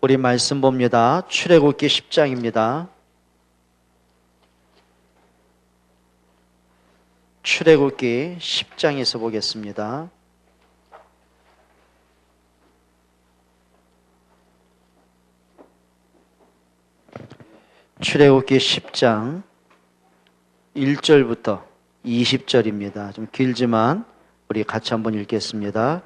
우리 말씀 봅니다. 출애굽기 10장입니다. 출애굽기 10장에서 보겠습니다. 출애굽기 10장 1절부터 20절입니다. 좀 길지만 우리 같이 한번 읽겠습니다.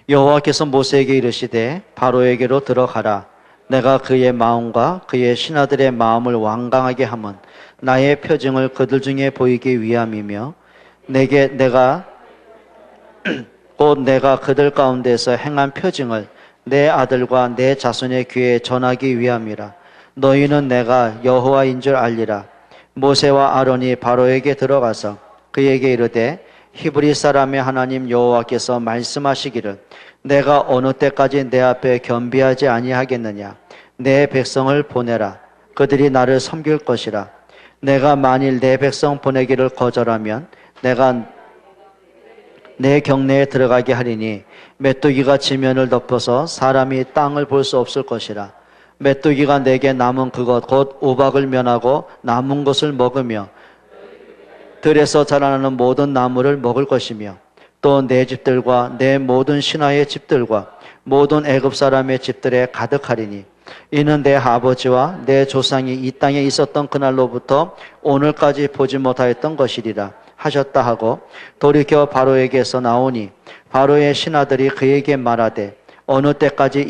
여호와께서 모세에게 이르시되 바로에게로 들어가라. 내가 그의 마음과 그의 신하들의 마음을 완강하게 함은 나의 표징을 그들 중에 보이기 위함이며 내가 그들 가운데서 행한 표징을 내 아들과 내 자손의 귀에 전하기 위함이라. 너희는 내가 여호와인 줄 알리라. 모세와 아론이 바로에게 들어가서 그에게 이르되 히브리 사람의 하나님 여호와께서 말씀하시기를 내가 어느 때까지 내 앞에 겸비하지 아니하겠느냐. 내 백성을 보내라. 그들이 나를 섬길 것이라. 내가 만일 내 백성 보내기를 거절하면 내가 내 경내에 들어가게 하리니 메뚜기가 지면을 덮어서 사람이 땅을 볼 수 없을 것이라. 메뚜기가 내게 남은 그것 곧 우박을 면하고 남은 것을 먹으며 들에서 자라나는 모든 나무를 먹을 것이며 또 내 집들과 내 모든 신하의 집들과 모든 애굽 사람의 집들에 가득하리니 이는 내 아버지와 내 조상이 이 땅에 있었던 그날로부터 오늘까지 보지 못하였던 것이리라 하셨다 하고 돌이켜 바로에게서 나오니 바로의 신하들이 그에게 말하되 어느 때까지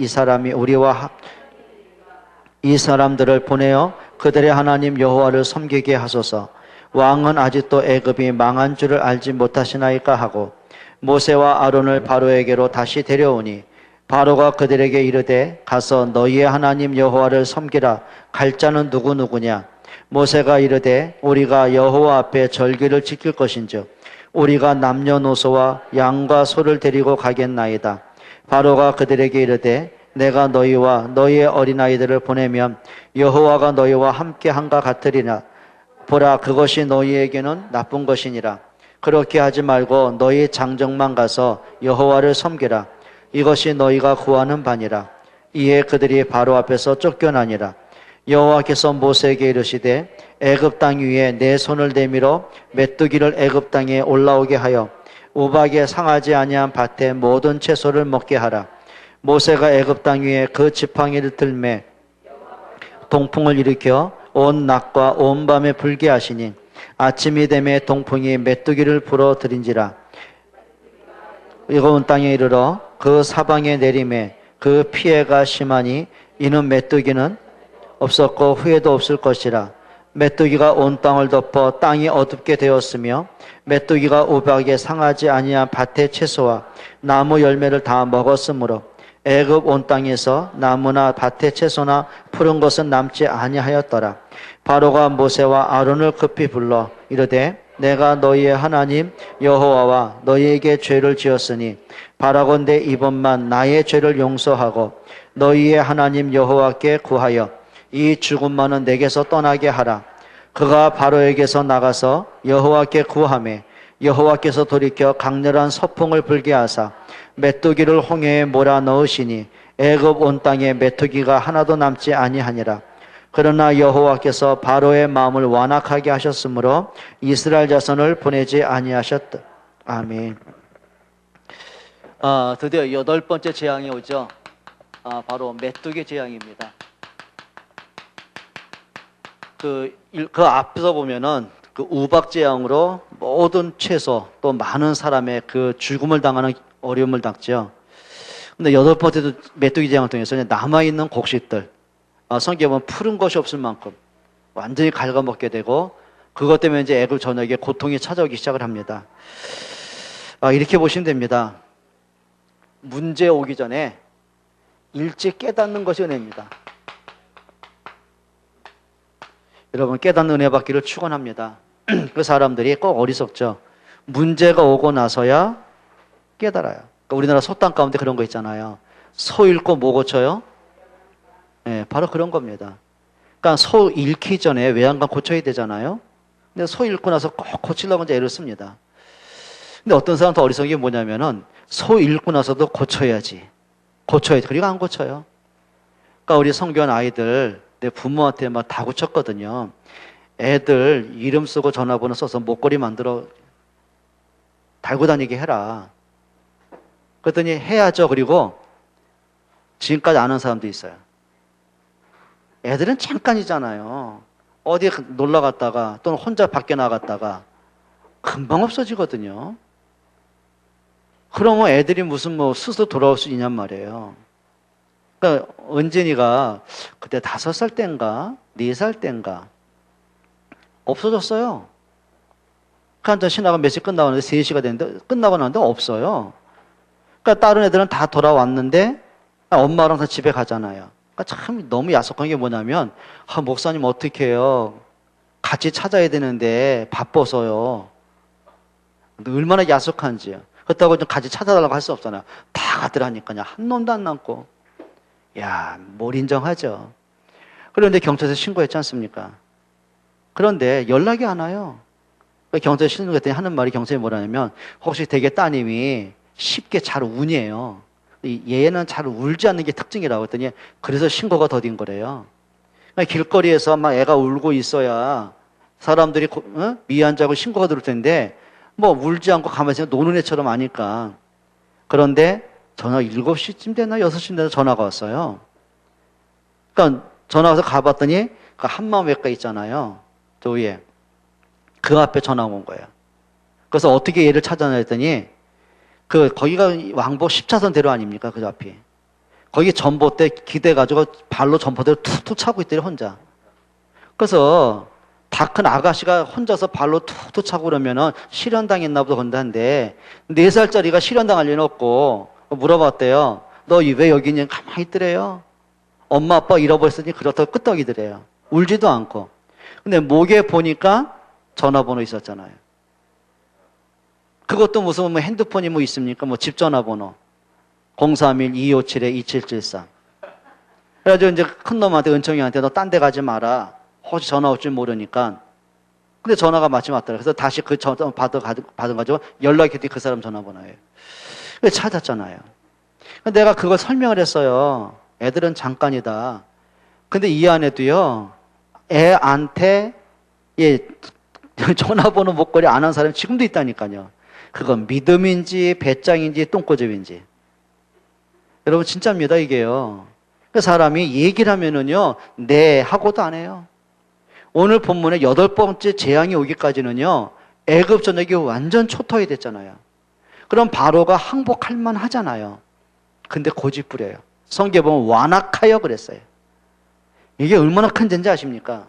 이 사람들을 보내어 그들의 하나님 여호와를 섬기게 하소서. 왕은 아직도 애굽이 망한 줄을 알지 못하시나이까 하고 모세와 아론을 바로에게로 다시 데려오니 바로가 그들에게 이르되 가서 너희의 하나님 여호와를 섬기라. 갈 자는 누구냐. 모세가 이르되 우리가 여호와 앞에 절기를 지킬 것인즉 우리가 남녀노소와 양과 소를 데리고 가겠나이다. 바로가 그들에게 이르되 내가 너희와 너희의 어린아이들을 보내면 여호와가 너희와 함께 한가 같으리라. 보라, 그것이 너희에게는 나쁜 것이니라. 그렇게 하지 말고 너희 장정만 가서 여호와를 섬기라. 이것이 너희가 구하는 바니라. 이에 그들이 바로 앞에서 쫓겨나니라. 여호와께서 모세에게 이르시되 애굽 땅 위에 내 손을 내밀어 메뚜기를 애굽 땅에 올라오게 하여 우박에 상하지 아니한 밭의 모든 채소를 먹게 하라. 모세가 애굽 땅 위에 그 지팡이를 들매 동풍을 일으켜 온 낮과 온 밤에 불게 하시니 아침이 되매 동풍이 메뚜기를 불어들인지라. 뜨거운 땅에 이르러 그 사방에 내림에 그 피해가 심하니 이는 메뚜기는 없었고 후에도 없을 것이라. 메뚜기가 온 땅을 덮어 땅이 어둡게 되었으며 메뚜기가 우박에 상하지 아니한 밭의 채소와 나무 열매를 다 먹었으므로 애굽 온 땅에서 나무나 밭의 채소나 푸른 것은 남지 아니하였더라. 바로가 모세와 아론을 급히 불러 이르되 내가 너희의 하나님 여호와와 너희에게 죄를 지었으니 바라건대 이번만 나의 죄를 용서하고 너희의 하나님 여호와께 구하여 이 죽음만은 내게서 떠나게 하라. 그가 바로에게서 나가서 여호와께 구하매 여호와께서 돌이켜 강렬한 서풍을 불게 하사 메뚜기를 홍해에 몰아 넣으시니 애굽 온 땅에 메뚜기가 하나도 남지 아니하니라. 그러나 여호와께서 바로의 마음을 완악하게 하셨으므로 이스라엘 자손을 보내지 아니하셨다. 아멘. 드디어 8번째 재앙이 오죠. 바로 메뚜기 재앙입니다. 그 앞에서 보면은 그 우박 재앙으로 모든 채소 또 많은 사람의 그 죽음을 당하는 어려움을 당죠. 근데 8번째도 메뚜기 재앙을 통해서 남아있는 곡식들, 성경에 보면 푸른 것이 없을 만큼 완전히 갉아먹게 되고 그것 때문에 이제 애굽 전역에 고통이 찾아오기 시작을 합니다. 이렇게 보시면 됩니다. 문제 오기 전에 일찍 깨닫는 것이 은혜입니다. 여러분 깨닫는 은혜 받기를 축원합니다. 그 사람들이 꼭 어리석죠. 문제가 오고 나서야 깨달아요. 그러니까 우리나라 소땅 가운데 그런 거 있잖아요. 소 잃고 뭐 고쳐요? 네, 바로 그런 겁니다. 그러니까 소 잃기 전에 외양간 고쳐야 되잖아요. 근데 소 잃고 나서 꼭 고치려고 이제 애를 씁니다. 근데 어떤 사람 더 어리석은 게 뭐냐면은 소 잃고 나서도 고쳐야지. 고쳐야지. 그리고 안 고쳐요. 그러니까 우리 성교한 아이들 내 부모한테 막 다구쳤거든요. 애들 이름 쓰고 전화번호 써서 목걸이 만들어 달고 다니게 해라. 그랬더니 해야죠. 그리고 지금까지 아는 사람도 있어요. 애들은 잠깐이잖아요. 어디 놀러 갔다가 또는 혼자 밖에 나갔다가 금방 없어지거든요. 그러면 애들이 무슨 뭐 스스로 돌아올 수 있냔 말이에요. 그러니까 은진이가 그때 5살 땐가 4살 땐가 없어졌어요. 한잔 신화가 몇 시 끝나고 나는데 3시가 됐는데 끝나고 나는데 없어요. 그러니까 다른 애들은 다 돌아왔는데 엄마랑 다 집에 가잖아요. 그러니까 참 너무 야속한 게 뭐냐면 목사님 어떻게 해요? 같이 찾아야 되는데 바빠서요. 얼마나 야속한지요. 그렇다고 좀 같이 찾아달라고 할 수 없잖아요. 다 가더라니까요. 한 놈도 안 남고. 야, 뭘 인정하죠. 그런데 경찰서에 신고했지 않습니까? 그런데 연락이 안 와요. 경찰에 신고했더니 하는 말이 경찰이 뭐라냐면 혹시 되게 따님이 쉽게 잘 우냐요. 얘는 잘 울지 않는 게 특징이라고 했더니 그래서 신고가 더딘 거래요. 그러니까 길거리에서 막 애가 울고 있어야 사람들이 미안자고 신고가 들을 텐데 뭐 울지 않고 가만히 있으면 노는 애처럼 아니까. 그런데 전화 7시쯤 됐나 6시쯤 됐나 전화가 왔어요. 그러니까 전화 와서 가봤더니 그 한마음외과 있잖아요. 저 위에. 그 앞에 전화가 온 거예요. 그래서 어떻게 얘를 찾아내 했더니 거기가 왕복 10차선 대로 아닙니까? 그 앞이. 거기 전봇대 기대가지고 발로 전봇대를 툭툭 차고 있더니 혼자. 그래서 다 큰 아가씨가 혼자서 발로 툭툭 차고 그러면은 실현당했나 보다 건다는데 4살짜리가 실현당할 리는 없고 물어봤대요. 너 왜 여기 있냐? 가만히 있더래요. 엄마 아빠 잃어버렸으니 그렇다고 끄떡이더래요. 울지도 않고. 근데 목에 보니까 전화번호 있었잖아요. 그것도 무슨 뭐 핸드폰이 뭐 있습니까? 뭐 집 전화번호 031-257-2773. 그래가지고 이제 큰 놈한테 은총이한테 너 딴 데 가지 마라. 혹시 전화 올 줄 모르니까. 근데 전화가 마침 왔더라. 그래서 다시 그 전화 받은 가지고 연락했더니 그 사람 전화번호예요. 그래서 찾았잖아요. 내가 그걸 설명을 했어요. 애들은 잠깐이다. 근데 이 안에도요, 애한테 전화번호 목걸이 안 한 사람이 지금도 있다니까요. 그건 믿음인지 배짱인지 똥꼬집인지. 여러분 진짜입니다 이게요. 그 사람이 얘기를 하면은요, 네 하고도 안 해요. 오늘 본문의 8번째 재앙이 오기까지는요, 애굽 전역이 완전 초토화이 됐잖아요. 그럼 바로가 항복할 만하잖아요. 근데 고집부려요. 성경에 보면 완악하여 그랬어요. 이게 얼마나 큰 죄인지 아십니까?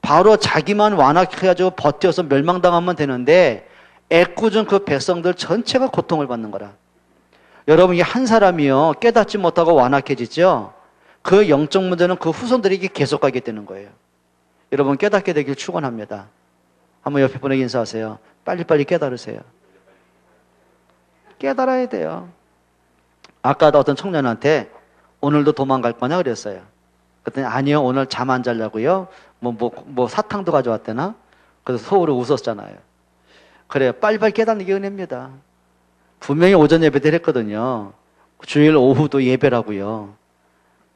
바로 자기만 완악해가지고 버텨서 멸망당하면 되는데 애꿎은 그 백성들 전체가 고통을 받는 거라. 여러분, 이 한 사람이요 깨닫지 못하고 완악해지죠. 그 영적 문제는 그 후손들에게 계속 가게 되는 거예요. 여러분 깨닫게 되길 축원합니다. 한번 옆에 분에게 인사하세요. 빨리빨리 깨달으세요. 깨달아야 돼요. 아까도 어떤 청년한테 오늘도 도망갈 거냐 그랬어요. 그랬더니 아니요, 오늘 잠 안 자려고요. 뭐 사탕도 가져왔대나? 그래서 속으로 웃었잖아요. 그래요. 빨리빨리 깨닫는 게 은혜입니다. 분명히 오전 예배를 했거든요. 주일 오후도 예배라고요.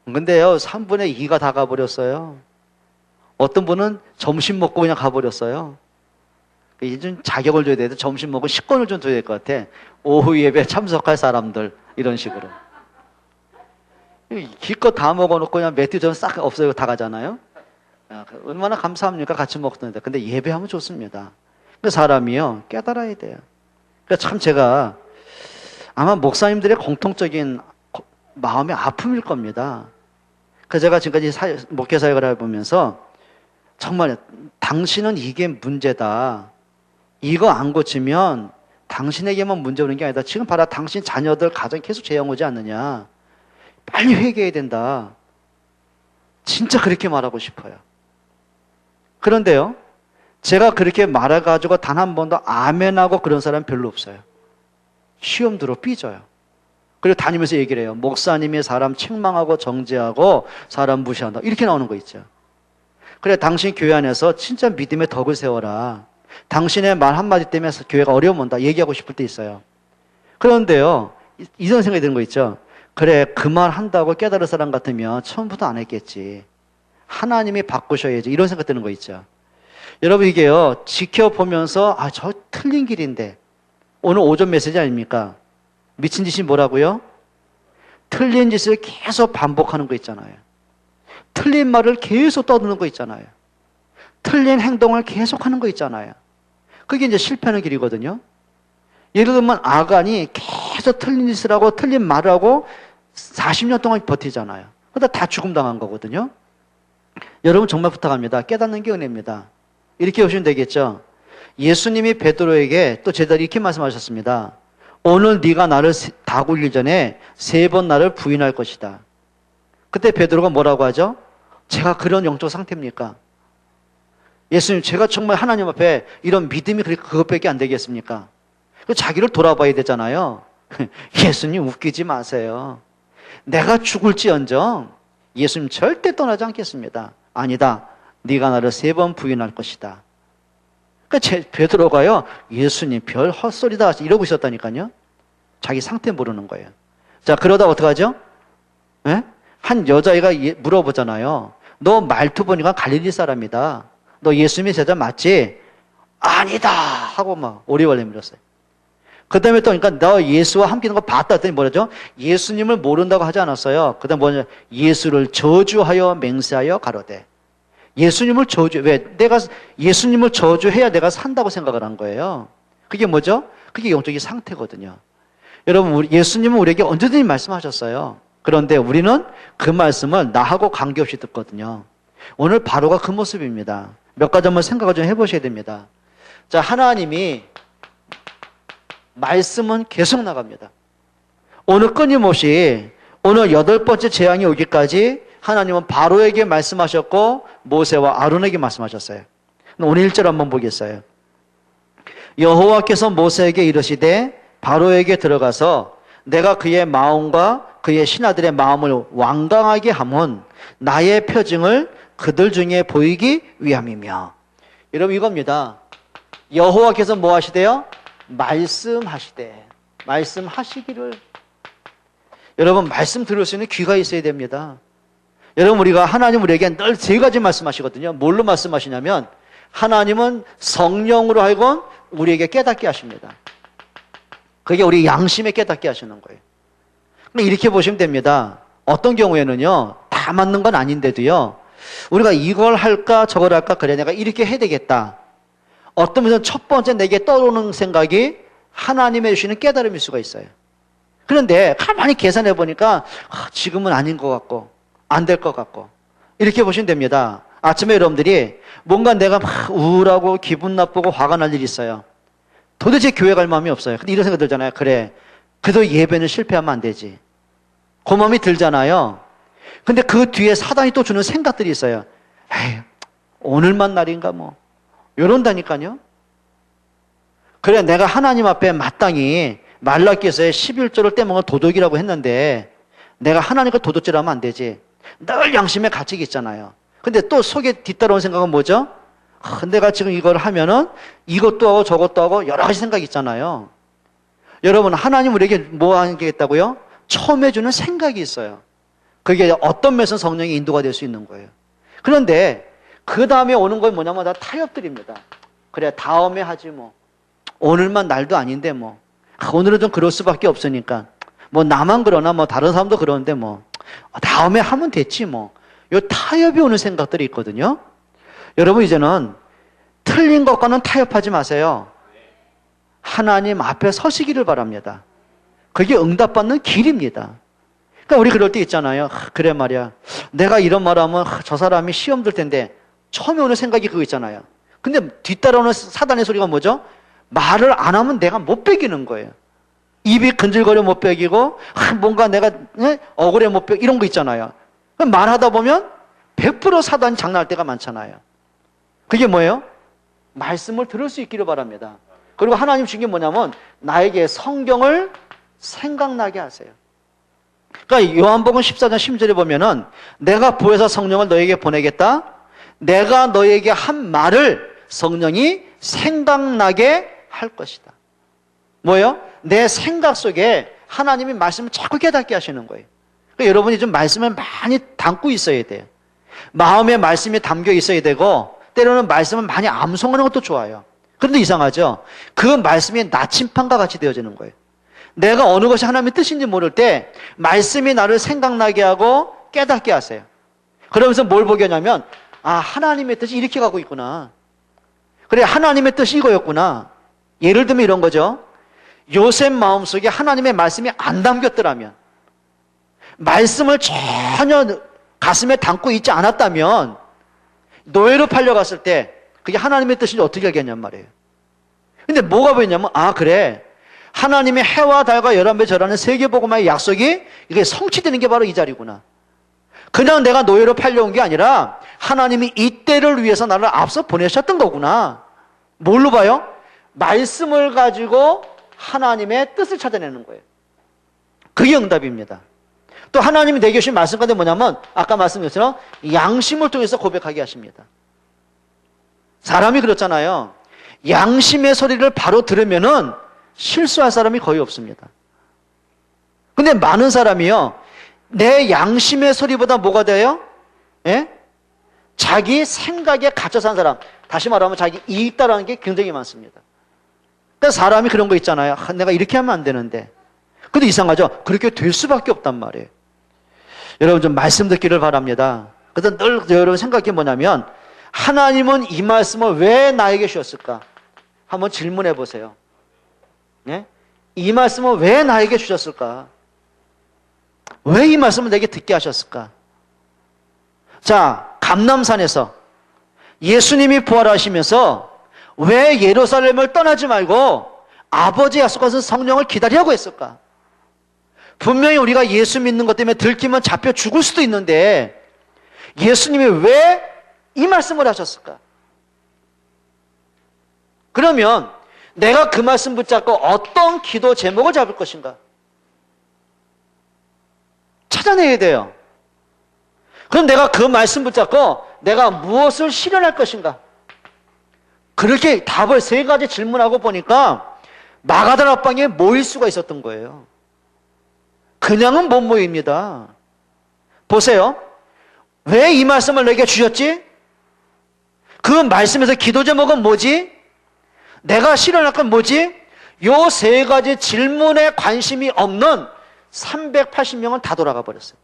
근데요, 3분의 2가 다 가버렸어요. 어떤 분은 점심 먹고 그냥 가버렸어요. 이제 좀 자격을 줘야 돼. 점심 먹고 식권을 좀 줘야 될 것 같아. 오후 예배 참석할 사람들, 이런 식으로. 기껏 다 먹어놓고 그냥 매트 전 싹 없어요. 다 가잖아요. 얼마나 감사합니까? 같이 먹던데. 근데 예배하면 좋습니다. 그 사람이요, 깨달아야 돼요. 그러니까 참 제가 아마 목사님들의 공통적인 마음의 아픔일 겁니다. 그래서 제가 지금까지 목회 사역을 해보면서 정말 당신은 이게 문제다. 이거 안 고치면 당신에게만 문제 오는 게 아니다. 지금 봐라, 당신 자녀들 가정 계속 재앙 오지 않느냐. 빨리 회개해야 된다. 진짜 그렇게 말하고 싶어요. 그런데요, 제가 그렇게 말해가지고 단 한 번도 아멘하고 그런 사람 별로 없어요. 시험 들어 삐져요. 그리고 다니면서 얘기를 해요. 목사님이 사람 책망하고 정죄하고 사람 무시한다. 이렇게 나오는 거 있죠. 그래, 당신 교회 안에서 진짜 믿음의 덕을 세워라. 당신의 말 한마디 때문에 교회가 어려움 온다. 얘기하고 싶을 때 있어요. 그런데요, 이런 생각이 드는 거 있죠. 그래, 그 말 한다고 깨달을 사람 같으면 처음부터 안 했겠지. 하나님이 바꾸셔야지. 이런 생각 드는 거 있죠. 여러분, 이게요, 지켜보면서, 저 틀린 길인데. 오늘 오전 메시지 아닙니까? 미친 짓이 뭐라고요? 틀린 짓을 계속 반복하는 거 있잖아요. 틀린 말을 계속 떠드는 거 있잖아요. 틀린 행동을 계속 하는 거 있잖아요. 그게 이제 실패하는 길이거든요. 예를 들면 아간이 계속 틀린 짓을 하고 틀린 말을 하고 40년 동안 버티잖아요. 그러다 다 죽음 당한 거거든요. 여러분 정말 부탁합니다. 깨닫는 게 은혜입니다. 이렇게 보시면 되겠죠. 예수님이 베드로에게 또 제자리 이렇게 말씀하셨습니다. 오늘 네가 나를 다 굴리기 전에 3번 나를 부인할 것이다. 그때 베드로가 뭐라고 하죠? 제가 그런 영적 상태입니까? 예수님, 제가 정말 하나님 앞에 이런 믿음이 그것밖에 안 되겠습니까? 자기를 돌아봐야 되잖아요. 예수님 웃기지 마세요. 내가 죽을지언정 예수님 절대 떠나지 않겠습니다. 아니다. 네가 나를 3번 부인할 것이다. 그러니까 베드로가요, 예수님 별 헛소리다 이러고 있었다니까요. 자기 상태 모르는 거예요. 자, 그러다 어떡하죠? 네? 한 여자애가 물어보잖아요. 너 말투 보니까 갈릴리 사람이다. 너 예수님의 제자 맞지? 아니다 하고 막 오리발을 내밀었어요. 그 다음에 또 그러니까 너 예수와 함께 있는 거 봤다 했더니 뭐라죠? 예수님을 모른다고 하지 않았어요. 그 다음에 뭐냐? 예수를 저주하여 맹세하여 가로되. 예수님을 왜? 내가 예수님을 저주해야 내가 산다고 생각을 한 거예요. 그게 뭐죠? 그게 영적인 상태거든요. 여러분, 예수님은 우리에게 언제든지 말씀하셨어요. 그런데 우리는 그 말씀을 나하고 관계없이 듣거든요. 오늘 바로가 그 모습입니다. 몇 가지 한번 생각을 좀 해보셔야 됩니다. 자, 하나님이 말씀은 계속 나갑니다. 오늘 끊임없이 오늘 8번째 재앙이 오기까지 하나님은 바로에게 말씀하셨고 모세와 아론에게 말씀하셨어요. 오늘 1절 한번 보겠어요. 여호와께서 모세에게 이르시되 바로에게 들어가서 내가 그의 마음과 그의 신하들의 마음을 완강하게 함은 나의 표징을 그들 중에 보이기 위함이며. 여러분 이겁니다. 여호와께서 뭐 하시대요? 말씀하시되. 말씀하시기를. 여러분 말씀 들을 수 있는 귀가 있어야 됩니다. 여러분 우리가 하나님 우리에게 늘 3가지 말씀하시거든요. 뭘로 말씀하시냐면 하나님은 성령으로 하여금 우리에게 깨닫게 하십니다. 그게 우리 양심에 깨닫게 하시는 거예요. 이렇게 보시면 됩니다. 어떤 경우에는요, 다 맞는 건 아닌데도요, 우리가 이걸 할까 저걸 할까 그래 내가 이렇게 해야 되겠다. 어떤 면에서 첫 번째 내게 떠오르는 생각이 하나님의 주시는 깨달음일 수가 있어요. 그런데 가만히 계산해 보니까 지금은 아닌 것 같고 안 될 것 같고 이렇게 보시면 됩니다. 아침에 여러분들이 뭔가 내가 막 우울하고 기분 나쁘고 화가 날 일이 있어요. 도대체 교회 갈 마음이 없어요. 근데 이런 생각 들잖아요. 그래, 그래도 예배는 실패하면 안 되지. 그 마음이 들잖아요. 근데 그 뒤에 사단이 또 주는 생각들이 있어요. 에이, 오늘만 날인가 뭐. 이런다니까요. 그래, 내가 하나님 앞에 마땅히 말라기에서의 11조를 떼먹은 도둑이라고 했는데 내가 하나님과 도둑질하면 안 되지. 늘 양심의 가책이 있잖아요. 근데 또 속에 뒤따라온 생각은 뭐죠? 내가 지금 이걸 하면은 이것도 하고 저것도 하고 여러 가지 생각이 있잖아요. 여러분, 하나님 우리에게 뭐 하겠다고요? 처음에 주는 생각이 있어요. 그게 어떤 면에서 성령의 인도가 될 수 있는 거예요. 그런데 그 다음에 오는 건 뭐냐면 다 타협들입니다. 그래, 다음에 하지 뭐. 오늘만 날도 아닌데 뭐. 오늘은 좀 그럴 수밖에 없으니까. 뭐 나만 그러나 뭐 다른 사람도 그러는데 뭐. 다음에 하면 됐지 뭐. 요 타협이 오는 생각들이 있거든요. 여러분 이제는 틀린 것과는 타협하지 마세요. 하나님 앞에 서시기를 바랍니다. 그게 응답받는 길입니다. 그러니까 우리 그럴 때 있잖아요. 그래 말이야. 내가 이런 말하면 저 사람이 시험 들 텐데 처음에 오는 생각이 그거 있잖아요. 근데 뒤따라오는 사단의 소리가 뭐죠? 말을 안 하면 내가 못 베기는 거예요. 입이 근질거려 못 베기고 뭔가 내가 억울해 못 베기 이런 거 있잖아요. 말하다 보면 100% 사단이 장난할 때가 많잖아요. 그게 뭐예요? 말씀을 들을 수 있기를 바랍니다. 그리고 하나님 주신 게 뭐냐면 나에게 성경을 생각나게 하세요. 그러니까 요한복음 14장 10절에 보면은 내가 보혜사 성령을 너에게 보내겠다. 내가 너에게 한 말을 성령이 생각나게 할 것이다. 뭐예요? 내 생각 속에 하나님이 말씀을 자꾸 깨닫게 하시는 거예요. 그러니까 여러분이 좀 말씀을 많이 담고 있어야 돼요. 마음에 말씀이 담겨 있어야 되고 때로는 말씀을 많이 암송하는 것도 좋아요. 그런데 이상하죠? 그 말씀이 나침판과 같이 되어지는 거예요. 내가 어느 것이 하나님의 뜻인지 모를 때 말씀이 나를 생각나게 하고 깨닫게 하세요. 그러면서 뭘 보게 하냐면 아, 하나님의 뜻이 이렇게 가고 있구나. 그래, 하나님의 뜻이 이거였구나. 예를 들면 이런 거죠. 요셉 마음속에 하나님의 말씀이 안 담겼더라면, 말씀을 전혀 가슴에 담고 있지 않았다면 노예로 팔려갔을 때 그게 하나님의 뜻인지 어떻게 알겠냔 말이에요. 근데 뭐가 보였냐면 아, 그래, 하나님의 해와 달과 11배 절하는 세계복음화의 약속이 이게 성취되는 게 바로 이 자리구나. 그냥 내가 노예로 팔려온 게 아니라 하나님이 이 때를 위해서 나를 앞서 보내셨던 거구나. 뭘로 봐요? 말씀을 가지고 하나님의 뜻을 찾아내는 거예요. 그게 응답입니다. 또 하나님이 내게 주신 말씀 가운데 뭐냐면 아까 말씀드린 것처럼 양심을 통해서 고백하게 하십니다. 사람이 그렇잖아요. 양심의 소리를 바로 들으면은 실수할 사람이 거의 없습니다. 근데 많은 사람이요, 내 양심의 소리보다 뭐가 돼요? 예? 자기 생각에 갇혀 산 사람, 다시 말하면 자기 이익 따라하는 게 굉장히 많습니다. 그러니까 사람이 그런 거 있잖아요. 내가 이렇게 하면 안 되는데. 근데 이상하죠? 그렇게 될 수밖에 없단 말이에요. 여러분 좀 말씀 듣기를 바랍니다. 그래서 늘 여러분 생각이 뭐냐면 하나님은 이 말씀을 왜 나에게 주셨을까? 한번 질문해 보세요. 네? 이 말씀을 왜 나에게 주셨을까? 왜 이 말씀을 내게 듣게 하셨을까? 자, 감람산에서 예수님이 부활하시면서 왜 예루살렘을 떠나지 말고 아버지의 약속하신 성령을 기다리라고 했을까? 분명히 우리가 예수 믿는 것 때문에 들키면 잡혀 죽을 수도 있는데 예수님이 왜 이 말씀을 하셨을까? 그러면 내가 그 말씀 붙잡고 어떤 기도 제목을 잡을 것인가? 찾아내야 돼요. 그럼 내가 그 말씀 붙잡고 내가 무엇을 실현할 것인가? 그렇게 답을 3가지 질문하고 보니까 마가다라 방에 모일 수가 있었던 거예요. 그냥은 못 모입니다. 보세요. 왜 이 말씀을 내게 주셨지? 그 말씀에서 기도 제목은 뭐지? 내가 실현할 건 뭐지? 요 3가지 질문에 관심이 없는 380명은 다 돌아가 버렸어요.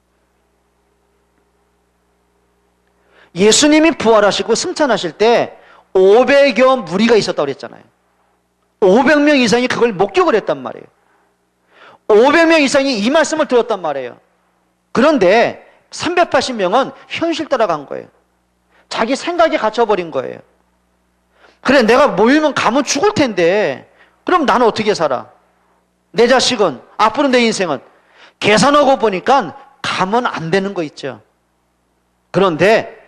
예수님이 부활하시고 승천하실 때 500여 무리가 있었다고 그랬잖아요. 500명 이상이 그걸 목격을 했단 말이에요. 500명 이상이 이 말씀을 들었단 말이에요. 그런데 380명은 현실 따라간 거예요. 자기 생각에 갇혀버린 거예요. 그래, 내가 모이면 가면 죽을 텐데 그럼 나는 어떻게 살아? 내 자식은, 앞으로 내 인생은. 계산하고 보니까 가면 안 되는 거 있죠. 그런데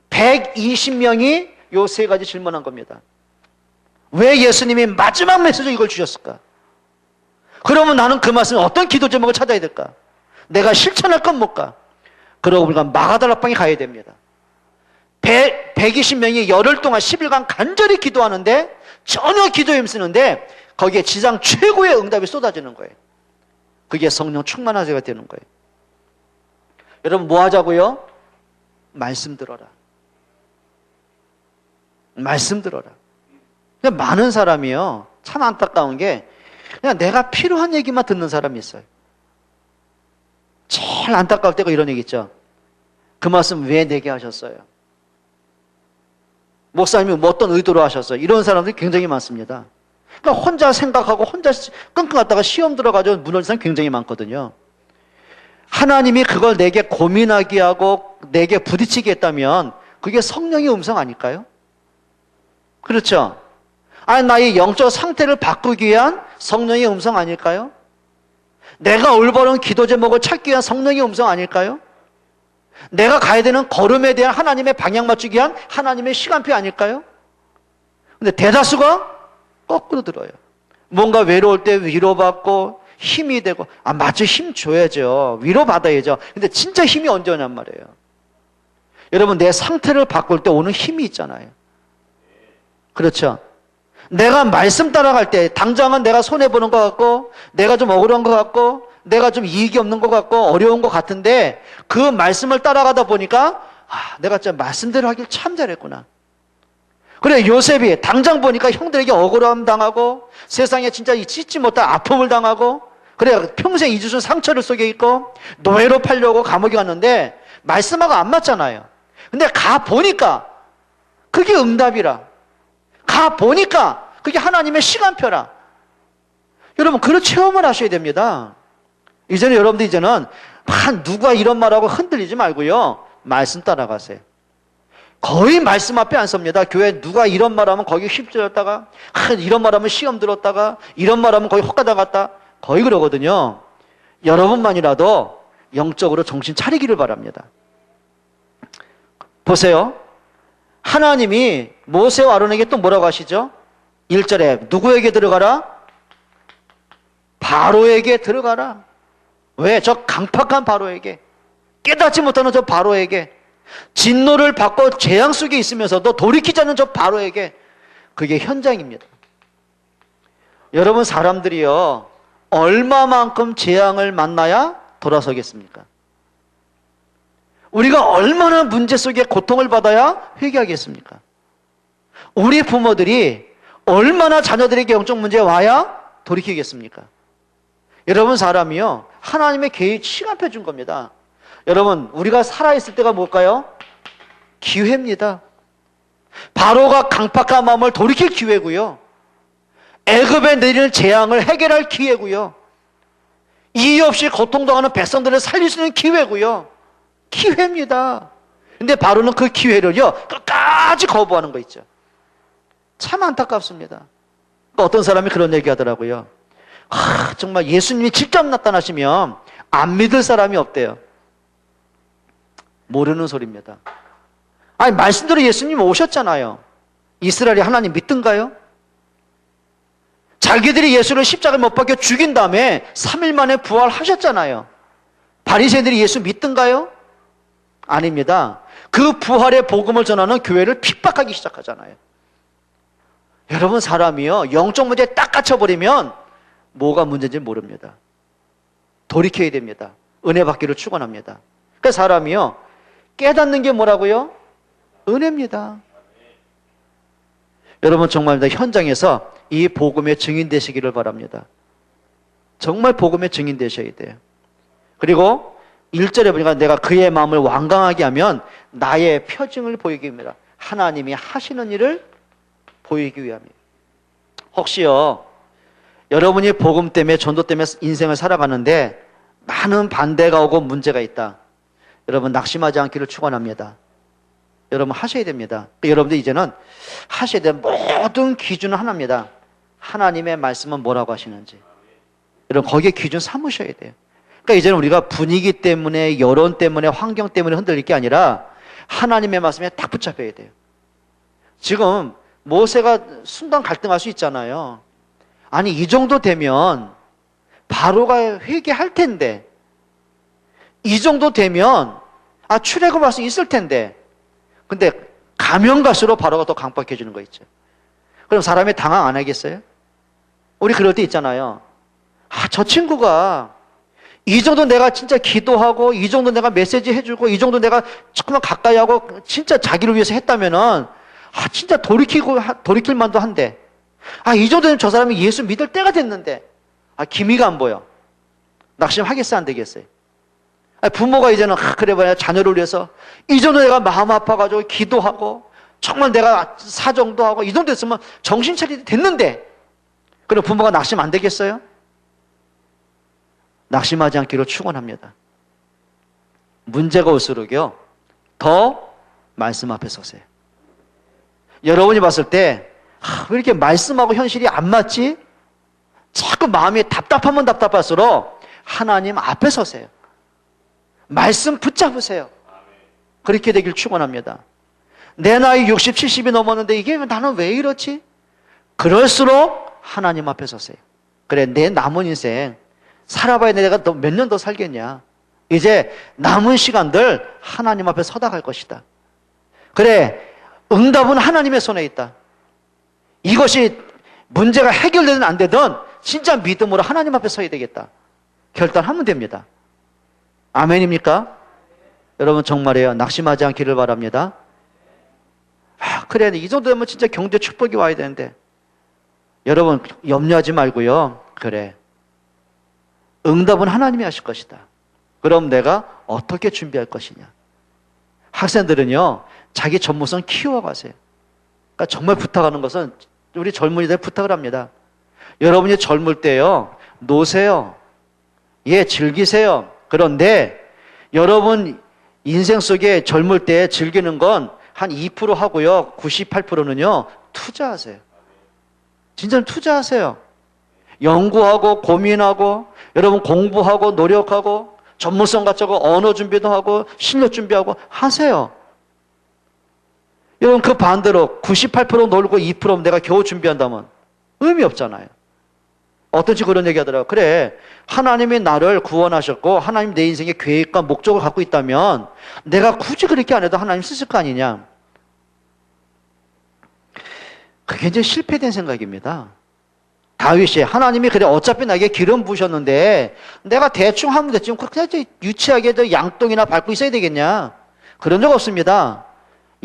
120명이 요 3가지 질문한 겁니다. 왜 예수님이 마지막 메시지로 이걸 주셨을까? 그러면 나는 그 말씀에 어떤 기도 제목을 찾아야 될까? 내가 실천할 건 뭘까? 그러고 보니까 마가다락방에 가야 됩니다. 120명이 열흘 동안 10일간 간절히 기도하는데 전혀 기도에 힘쓰는데 거기에 지상 최고의 응답이 쏟아지는 거예요. 그게 성령 충만하세가 되는 거예요. 여러분 뭐 하자고요? 말씀 들어라. 말씀 들어라. 많은 사람이요, 참 안타까운 게 그냥 내가 필요한 얘기만 듣는 사람이 있어요. 제일 안타까울 때가 이런 얘기 있죠. 그 말씀 왜 내게 하셨어요? 목사님이 뭐 어떤 의도로 하셨어요? 이런 사람들이 굉장히 많습니다. 그러니까 혼자 생각하고 혼자 끙끙 앓다가 시험 들어가지고 무너진 사람이 굉장히 많거든요. 하나님이 그걸 내게 고민하게 하고 내게 부딪히게 했다면 그게 성령의 음성 아닐까요? 그렇죠? 아니, 나의 영적 상태를 바꾸기 위한 성령의 음성 아닐까요? 내가 올바른 기도 제목을 찾기 위한 성령의 음성 아닐까요? 내가 가야 되는 걸음에 대한 하나님의 방향 맞추기 위한 하나님의 시간표 아닐까요? 근데 대다수가 거꾸로 들어요. 뭔가 외로울 때 위로받고 힘이 되고, 맞죠, 힘 줘야죠. 위로받아야죠. 근데 진짜 힘이 언제 오냔 말이에요. 여러분, 내 상태를 바꿀 때 오는 힘이 있잖아요. 그렇죠? 내가 말씀 따라갈 때 당장은 내가 손해보는 것 같고 내가 좀 억울한 것 같고 내가 좀 이익이 없는 것 같고 어려운 것 같은데 그 말씀을 따라가다 보니까 내가 진짜 말씀대로 하길 참 잘했구나. 그래, 요셉이 당장 보니까 형들에게 억울함 당하고 세상에 진짜 찢지 못할 아픔을 당하고 그래, 평생 잊을 상처를 속에 있고 노예로 팔려고 감옥에 갔는데 말씀하고 안 맞잖아요. 근데 가보니까 그게 응답이라. 가보니까 그게 하나님의 시간표라. 여러분, 그런 체험을 하셔야 됩니다. 여러분들 이제는 누가 이런 말하고 흔들리지 말고요. 말씀 따라가세요. 거의 말씀 앞에 안 섭니다. 교회 누가 이런 말하면 거기 휩쓸렸다가 이런 말하면 시험 들었다가 이런 말하면 거의 헛가다 갔다 거의 그러거든요. 여러분만이라도 영적으로 정신 차리기를 바랍니다. 보세요. 하나님이 모세와 아론에게 또 뭐라고 하시죠? 1절에 누구에게 들어가라? 바로에게 들어가라. 왜? 저 강팍한 바로에게, 깨닫지 못하는 저 바로에게, 진노를 받고 재앙 속에 있으면서도 돌이키지 않는 저 바로에게. 그게 현장입니다. 여러분, 사람들이요 얼마만큼 재앙을 만나야 돌아서겠습니까? 우리가 얼마나 문제 속에 고통을 받아야 회개하겠습니까? 우리 부모들이 얼마나 자녀들에게 영적 문제 와야 돌이키겠습니까? 여러분, 사람이요 하나님의 계획 시간표 준 겁니다. 여러분, 우리가 살아있을 때가 뭘까요? 기회입니다. 바로가 강팍한 마음을 돌이킬 기회고요, 애굽에 내리는 재앙을 해결할 기회고요, 이유 없이 고통당하는 백성들을 살릴 수 있는 기회고요. 기회입니다. 근데 바로는 그 기회를요 끝까지 거부하는 거 있죠. 참 안타깝습니다. 어떤 사람이 그런 얘기 하더라고요. 정말 예수님이 직접 나타나시면 안 믿을 사람이 없대요. 모르는 소리입니다. 아니, 말씀대로 예수님 오셨잖아요. 이스라엘이 하나님 믿던가요? 자기들이 예수를 십자가에 못 박혀 죽인 다음에 3일 만에 부활하셨잖아요. 바리새인들이 예수 믿던가요? 아닙니다. 그 부활의 복음을 전하는 교회를 핍박하기 시작하잖아요. 여러분, 사람이요 영적 문제에 딱 갇혀버리면 뭐가 문제인지 모릅니다. 돌이켜야 됩니다. 은혜 받기를 축원합니다. 그러니까 사람이요 깨닫는 게 뭐라고요? 은혜입니다. 여러분, 정말 현장에서 이 복음의 증인 되시기를 바랍니다. 정말 복음의 증인 되셔야 돼요. 그리고 1절에 보니까 내가 그의 마음을 완강하게 하면 나의 표징을 보이기 위함이라. 하나님이 하시는 일을 보이기 위함이에요. 혹시요 여러분이 복음 때문에, 전도 때문에 인생을 살아가는데 많은 반대가 오고 문제가 있다. 여러분, 낙심하지 않기를 축원합니다. 여러분, 하셔야 됩니다. 여러분들 이제는 하셔야 될 모든 기준은 하나입니다. 하나님의 말씀은 뭐라고 하시는지. 여러분, 거기에 기준 삼으셔야 돼요. 그러니까 이제는 우리가 분위기 때문에, 여론 때문에, 환경 때문에 흔들릴 게 아니라 하나님의 말씀에 딱 붙잡혀야 돼요. 지금 모세가 순간 갈등할 수 있잖아요. 아니, 이 정도 되면 바로가 회개할 텐데, 이 정도 되면 출애굽할 수 있을 텐데, 근데 가면 갈수록 바로가 더 강박해지는 거 있죠. 그럼 사람이 당황 안 하겠어요? 우리 그럴 때 있잖아요. 저 친구가 이 정도 내가 진짜 기도하고, 이 정도 내가 메시지 해주고, 이 정도 내가 조금만 가까이 하고 진짜 자기를 위해서 했다면은 진짜 돌이킬 만도 한데, 이 정도면 저 사람이 예수 믿을 때가 됐는데 기미가 안 보여. 낙심하겠어요, 안 되겠어요? 부모가 이제는 그래 봐야 자녀를 위해서 이 정도 내가 마음 아파가지고 기도하고 정말 내가 사정도 하고 이 정도 됐으면 정신 차리게 됐는데, 그럼 부모가 낙심 안 되겠어요? 낙심하지 않기로 축원합니다. 문제가 올수록요 더 말씀 앞에 서세요. 여러분이 봤을 때 왜 이렇게 말씀하고 현실이 안 맞지? 자꾸 마음이 답답하면 답답할수록 하나님 앞에 서세요. 말씀 붙잡으세요. 그렇게 되길 축원합니다. 내 나이 60, 70이 넘었는데 이게 나는 왜 이렇지? 그럴수록 하나님 앞에 서세요. 그래, 내 남은 인생 살아봐야 내가 몇 년 더 살겠냐. 이제 남은 시간들 하나님 앞에 서다 갈 것이다. 그래, 응답은 하나님의 손에 있다. 이것이 문제가 해결되든 안 되든 진짜 믿음으로 하나님 앞에 서야 되겠다. 결단하면 됩니다. 아멘입니까? 여러분 정말이에요. 낙심하지 않기를 바랍니다. 그래, 이 정도 되면 진짜 경제 축복이 와야 되는데. 여러분 염려하지 말고요. 그래, 응답은 하나님이 하실 것이다. 그럼 내가 어떻게 준비할 것이냐. 학생들은요, 자기 전문성 키워가세요. 그러니까 정말 부탁하는 것은 우리 젊은이들 부탁을 합니다. 여러분이 젊을 때요, 노세요. 예, 즐기세요. 그런데 여러분 인생 속에 젊을 때 즐기는 건 한 2% 하고요, 98%는요 투자하세요. 진짜 투자하세요. 연구하고 고민하고, 여러분 공부하고 노력하고, 전문성 갖추고 언어 준비도 하고 실력 준비하고 하세요. 여러분 그 반대로 98% 놀고 2% 내가 겨우 준비한다면 의미 없잖아요. 어떤지 그런 얘기 하더라고요. 그래, 하나님이 나를 구원하셨고 하나님 내 인생의 계획과 목적을 갖고 있다면 내가 굳이 그렇게 안 해도 하나님 쓰실 거 아니냐. 그게 이제 실패된 생각입니다. 다윗이 하나님이 그래 어차피 나에게 기름 부으셨는데 내가 대충 하면 됐지 그냥 유치하게 양똥이나 밟고 있어야 되겠냐. 그런 적 없습니다.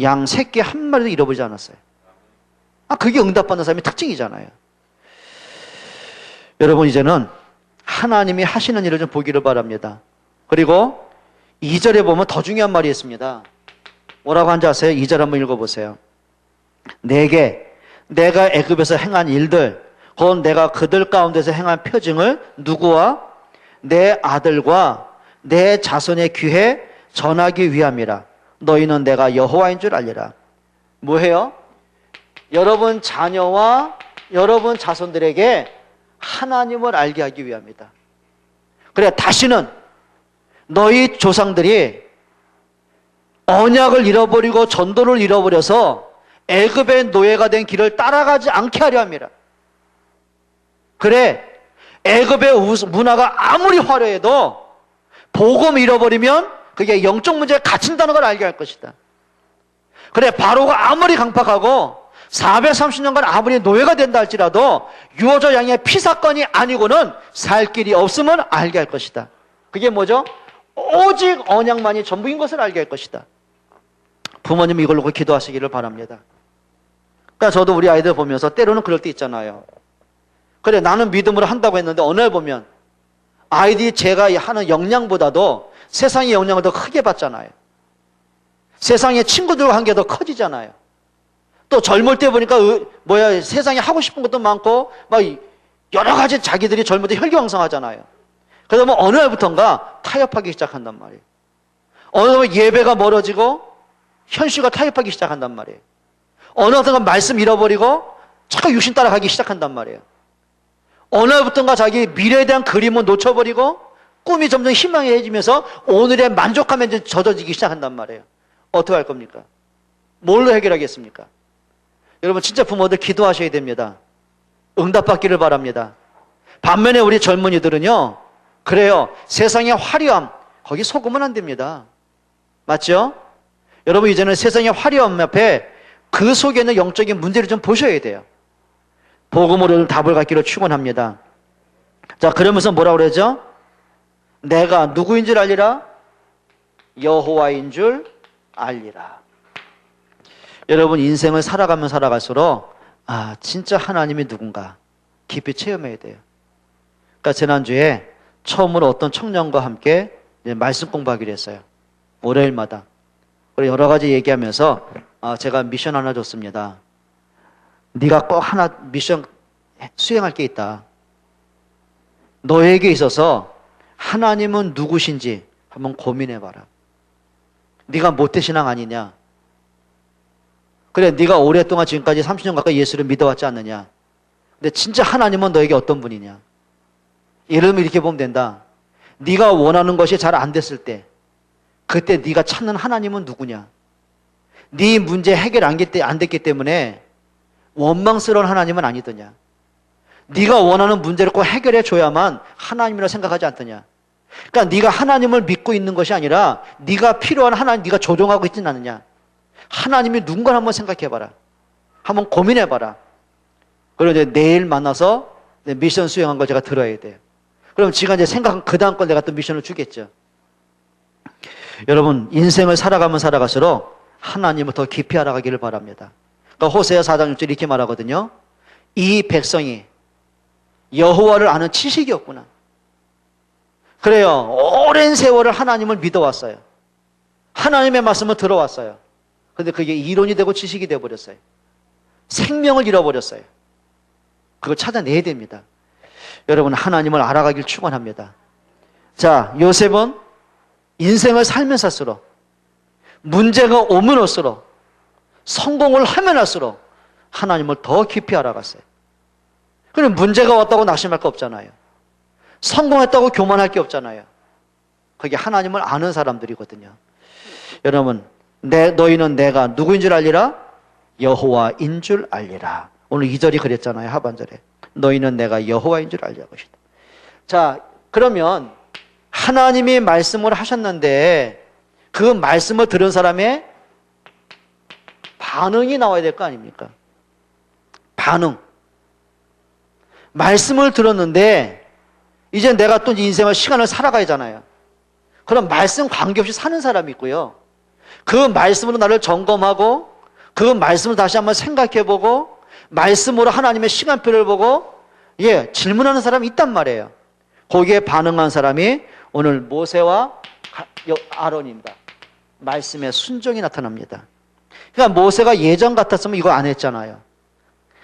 양 새끼 한 마리도 잃어버리지 않았어요. 그게 응답받는 사람의 특징이잖아요. 여러분 이제는 하나님이 하시는 일을 좀 보기를 바랍니다. 그리고 2절에 보면 더 중요한 말이 있습니다. 뭐라고 한지 아세요? 2절 한번 읽어보세요. 내가 애굽에서 행한 일들, 곧 내가 그들 가운데서 행한 표징을 누구와 내 아들과 내 자손의 귀에 전하기 위함이라. 너희는 내가 여호와인 줄 알리라. 뭐해요? 여러분 자녀와 여러분 자손들에게 하나님을 알게 하기 위함이다. 그래, 다시는 너희 조상들이 언약을 잃어버리고 전도를 잃어버려서 애굽의 노예가 된 길을 따라가지 않게 하려 함이라. 그래, 애굽의 문화가 아무리 화려해도 복음 잃어버리면 그게 영적 문제에 갇힌다는 걸 알게 할 것이다. 그래, 바로가 아무리 강팍하고 430년간 아무리 노예가 된다 할지라도 유어저 양의 피사건이 아니고는 살 길이 없음을 알게 할 것이다. 그게 뭐죠? 오직 언약만이 전부인 것을 알게 할 것이다. 부모님 이걸로 기도하시기를 바랍니다. 그러니까 저도 우리 아이들 보면서 때로는 그럴 때 있잖아요. 그래, 나는 믿음으로 한다고 했는데 어느 날 보면 아이들이 제가 하는 역량보다도 세상의 영향을 더 크게 받잖아요. 세상의 친구들과 관계가 더 커지잖아요. 또 젊을 때 보니까 세상에 하고 싶은 것도 많고 막 여러 가지 자기들이 젊을 때 혈기왕성하잖아요. 그러다 보면 어느 날부턴가 타협하기 시작한단 말이에요. 어느 날 예배가 멀어지고 현실과 타협하기 시작한단 말이에요. 어느 날부턴가 말씀 잃어버리고 자꾸 육신 따라가기 시작한단 말이에요. 어느 날부턴가 자기 미래에 대한 그림을 놓쳐버리고 꿈이 점점 희망해지면서 오늘의 만족감에 이제 젖어지기 시작한단 말이에요. 어떻게 할 겁니까? 뭘로 해결하겠습니까? 여러분 진짜 부모들 기도하셔야 됩니다. 응답받기를 바랍니다. 반면에 우리 젊은이들은요, 그래요, 세상의 화려함 거기 속으면 안 됩니다. 맞죠? 여러분 이제는 세상의 화려함 앞에 그 속에 있는 영적인 문제를 좀 보셔야 돼요. 복음으로 답을 갖기를 축원합니다. 자, 그러면서 뭐라고 그러죠? 내가 누구인 줄 알리라? 여호와인 줄 알리라. 여러분 인생을 살아가면 살아갈수록 진짜 하나님이 누군가 깊이 체험해야 돼요. 그러니까 지난주에 처음으로 어떤 청년과 함께 말씀 공부하기로 했어요. 월요일마다. 그리고 여러 가지 얘기하면서 제가 미션 하나 줬습니다. 네가 꼭 하나 미션 수행할 게 있다. 너에게 있어서 하나님은 누구신지 한번 고민해봐라. 네가 모태신앙 아니냐? 그래, 네가 오랫동안 지금까지 30년 가까이 예수를 믿어왔지 않느냐? 근데 진짜 하나님은 너에게 어떤 분이냐? 예를 들면 이렇게 보면 된다. 네가 원하는 것이 잘 안 됐을 때 그때 네가 찾는 하나님은 누구냐? 네 문제 해결 안 됐기 때문에 원망스러운 하나님은 아니더냐? 네가 원하는 문제를 꼭 해결해 줘야만 하나님이라고 생각하지 않더냐? 그러니까 네가 하나님을 믿고 있는 것이 아니라 네가 필요한 하나님 네가 조종하고 있지는 않느냐? 하나님이 누군가 한번 생각해봐라. 한번 고민해봐라. 그리고 이제 내일 만나서 미션 수행한 걸 제가 들어야 돼요. 그럼 지가 이제 생각한 그 다음 건 내가 또 미션을 주겠죠. 여러분, 인생을 살아가면 살아갈수록 하나님을 더 깊이 알아가기를 바랍니다. 그러니까 호세아 4장 6절 이렇게 말하거든요. 이 백성이 여호와를 아는 지식이 없구나. 그래요. 오랜 세월을 하나님을 믿어왔어요. 하나님의 말씀을 들어왔어요. 그런데 그게 이론이 되고 지식이 되어버렸어요. 생명을 잃어버렸어요. 그걸 찾아내야 됩니다. 여러분, 하나님을 알아가길 축원합니다. 자, 요셉은 인생을 살면 살수록, 문제가 오면 올수록, 성공을 하면 할수록 하나님을 더 깊이 알아갔어요. 그럼 문제가 왔다고 낙심할 거 없잖아요. 성공했다고 교만할 게 없잖아요. 그게 하나님을 아는 사람들이거든요. 여러분, 너희는 내가 누구인 줄 알리라? 여호와인 줄 알리라. 오늘 2절이 그랬잖아요. 하반절에. 너희는 내가 여호와인 줄 알리라 것이다. 자, 그러면 하나님이 말씀을 하셨는데 그 말씀을 들은 사람의 반응이 나와야 될 거 아닙니까? 반응. 말씀을 들었는데 이제 내가 또 인생을 시간을 살아가야잖아요. 그럼 말씀 관계없이 사는 사람이 있고요. 그 말씀으로 나를 점검하고 그 말씀을 다시 한번 생각해보고 말씀으로 하나님의 시간표를 보고 질문하는 사람이 있단 말이에요. 거기에 반응한 사람이 오늘 모세와 아론입니다. 말씀에 순종이 나타납니다. 그러니까 모세가 예전 같았으면 이거 안 했잖아요.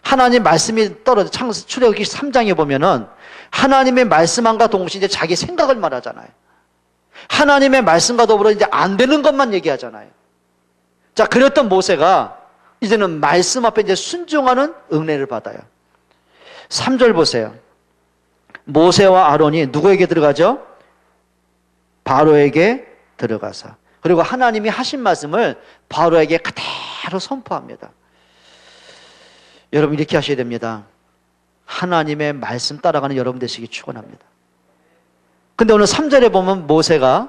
하나님 말씀이 떨어져 출애굽기 3장에 보면은 하나님의 말씀함과 동시에 이제 자기 생각을 말하잖아요. 하나님의 말씀과 더불어 이제 안 되는 것만 얘기하잖아요. 자, 그랬던 모세가 이제는 말씀 앞에 이제 순종하는 은혜를 받아요. 3절 보세요. 모세와 아론이 누구에게 들어가죠? 바로에게 들어가서. 그리고 하나님이 하신 말씀을 바로에게 그대로 선포합니다. 여러분, 이렇게 하셔야 됩니다. 하나님의 말씀 따라가는 여러분 되시기 축원합니다. 근데 오늘 3절에 보면 모세가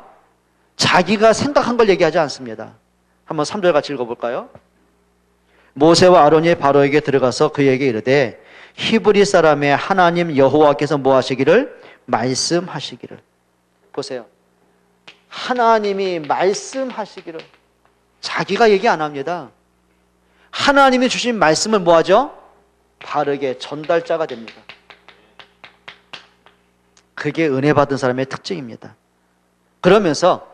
자기가 생각한 걸 얘기하지 않습니다. 한번 3절 같이 읽어볼까요? 모세와 아론이 바로에게 들어가서 그에게 이르되 히브리 사람의 하나님 여호와께서 뭐 하시기를? 말씀하시기를. 보세요. 하나님이 말씀하시기를. 자기가 얘기 안 합니다. 하나님이 주신 말씀을 뭐 하죠? 바르게 전달자가 됩니다. 그게 은혜 받은 사람의 특징입니다. 그러면서